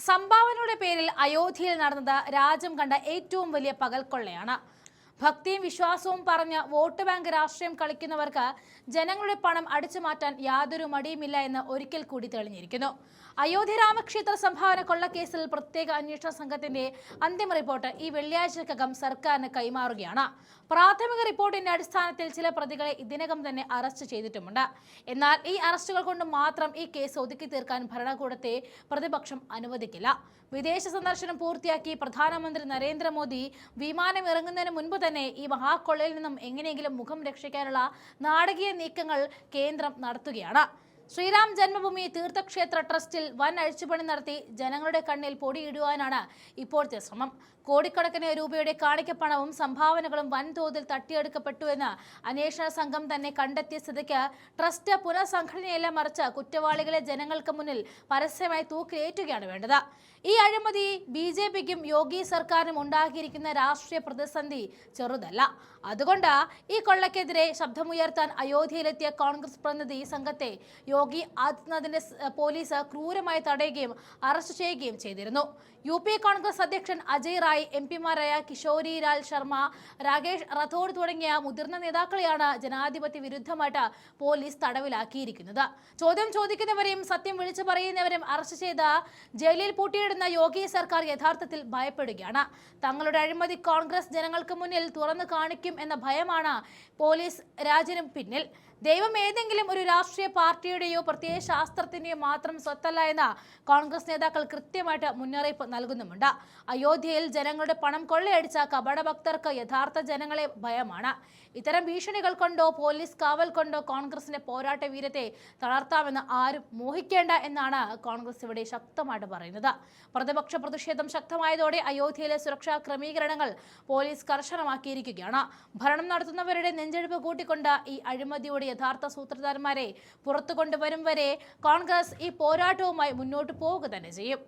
സംഭാവനയുടെ പേരിൽ അയോധ്യയിൽ നടന്നത് രാജ്യം കണ്ട ഏറ്റവും വലിയ പകൽക്കൊള്ളയാണ്. ഭക്തിയും വിശ്വാസവും പറഞ്ഞ് വോട്ട് ബാങ്ക് രാഷ്ട്രീയം കളിക്കുന്നവർക്ക് ജനങ്ങളുടെ പണം അടിച്ചു മാറ്റാൻ യാതൊരു മടിയുമില്ല എന്ന് ഒരിക്കൽ കൂടി തെളിഞ്ഞിരിക്കുന്നു. അയോധ്യ രാമക്ഷേത്ര സംഭാവന കൊള്ളക്കേസിൽ പ്രത്യേക അന്വേഷണ സംഘത്തിന്റെ അന്തിമ റിപ്പോർട്ട് ഈ വെള്ളിയാഴ്ചക്കകം സർക്കാരിന് കൈമാറുകയാണ്. പ്രാഥമിക റിപ്പോർട്ടിന്റെ അടിസ്ഥാനത്തിൽ ചില പ്രതികളെ ഇതിനകം തന്നെ അറസ്റ്റ് ചെയ്തിട്ടുമുണ്ട്. എന്നാൽ ഈ അറസ്റ്റുകൾ കൊണ്ട് മാത്രം ഈ കേസ് ഒതുക്കി തീർക്കാൻ ഭരണകൂടത്തെ പ്രതിപക്ഷം അനുവദിക്കില്ല. വിദേശ സന്ദർശനം പൂർത്തിയാക്കി പ്രധാനമന്ത്രി നരേന്ദ്രമോദി വിമാനം ഇറങ്ങുന്നതിന് മുൻപ് തന്നെ ഈ മഹാക്കൊള്ളയിൽ നിന്നും എങ്ങനെയെങ്കിലും മുഖം രക്ഷിക്കാനുള്ള നാടകീയ നീക്കങ്ങൾ കേന്ദ്രം നടത്തുകയാണ്. ശ്രീരാം ജന്മഭൂമി തീർത്ഥക്ഷേത്ര ട്രസ്റ്റിൽ വൻ അഴിച്ചുപണി നടത്തി ജനങ്ങളുടെ കണ്ണിൽ പൊടിയിടുവാനാണ് ഇപ്പോഴത്തെ ശ്രമം. കോടിക്കണക്കിന് രൂപയുടെ കാണിക്കപ്പണവും സംഭാവനകളും വൻതോതിൽ തട്ടിയെടുക്കപ്പെട്ടുവെന്ന് അന്വേഷണ സംഘം തന്നെ കണ്ടെത്തിയ സ്ഥിതിക്ക് ട്രസ്റ്റ് പുനഃസംഘടനയെല്ലാം മറിച്ച് കുറ്റവാളികളെ ജനങ്ങൾക്ക് മുന്നിൽ പരസ്യമായി തൂക്കിലേറ്റുകയാണ് വേണ്ടത്. ഈ അഴിമതി BJPക്കും യോഗി സർക്കാരിനും ഉണ്ടാക്കിയിരിക്കുന്ന രാഷ്ട്രീയ പ്രതിസന്ധി ചെറുതല്ല. അതുകൊണ്ട് ഈ കൊള്ളക്കെതിരെ ശബ്ദമുയർത്താൻ അയോധ്യയിലെത്തിയ കോൺഗ്രസ് പ്രതിനിധി സംഘത്തെ യോഗി ആദിത്യനാഥിന്റെ പോലീസ് ക്രൂരമായി തടയുകയും അറസ്റ്റ് ചെയ്യുകയും ചെയ്തിരുന്നു. UP കോൺഗ്രസ് അധ്യക്ഷൻ അജയ് റായ്, MP മാരായ കിഷോരി ലാൽ ശർമ്മ, രാകേഷ് റാഥോഡ് തുടങ്ങിയ മുതിർന്ന നേതാക്കളെയാണ് ജനാധിപത്യ വിരുദ്ധമായിട്ട് പോലീസ് തടവിലാക്കിയിരിക്കുന്നത്. ചോദ്യം ചോദിക്കുന്നവരെയും സത്യം വിളിച്ചു പറയുന്നവരെയും അറസ്റ്റ് ചെയ്ത് ജയിലിൽ പൂട്ടിയിടുന്ന യോഗി സർക്കാർ യഥാർത്ഥത്തിൽ ഭയപ്പെടുകയാണ്. തങ്ങളുടെ അഴിമതി കോൺഗ്രസ് ജനങ്ങൾക്ക് മുന്നിൽ തുറന്നു കാണിക്കും എന്ന ഭയമാണ് പോലീസ് രാജിനും പിന്നിൽ. ദൈവം ഏതെങ്കിലും ഒരു രാഷ്ട്രീയ പാർട്ടിയുടെയോ പ്രത്യയ ശാസ്ത്രത്തിന്റെയോ മാത്രം സ്വത്തല്ല എന്ന കോൺഗ്രസ് നേതാക്കൾ കൃത്യമായിട്ട് മുന്നറിയിപ്പ് നൽകുന്നുമുണ്ട്. അയോധ്യയിൽ ജനങ്ങളുടെ പണം കൊള്ളയടിച്ച കപടഭക്തർക്ക് യഥാർത്ഥ ജനങ്ങളെ ഭയമാണ്. ഇത്തരം ഭീഷണികൾ കൊണ്ടോ പോലീസ് കാവൽ കൊണ്ടോ കോൺഗ്രസിന്റെ പോരാട്ട വീരത്തെ തളർത്താമെന്ന് ആരും മോഹിക്കേണ്ട എന്നാണ് കോൺഗ്രസ് ഇവിടെ ശക്തമായിട്ട് പറയുന്നത്. പ്രതിപക്ഷ പ്രതിഷേധം ശക്തമായതോടെ അയോധ്യയിലെ സുരക്ഷാ ക്രമീകരണങ്ങൾ പോലീസ് കർശനമാക്കിയിരിക്കുകയാണ്. ഭരണം നടത്തുന്നവരുടെ നെഞ്ചെടുപ്പ് കൂട്ടിക്കൊണ്ട് ഈ അഴിമതിയുടെ യഥാർത്ഥ സൂത്രധാരന്മാരെ പുറത്തു കൊണ്ടുവരും വരെ കോൺഗ്രസ് ഈ പോരാട്ടവുമായി മുന്നോട്ട് പോവുക തന്നെ ചെയ്യും.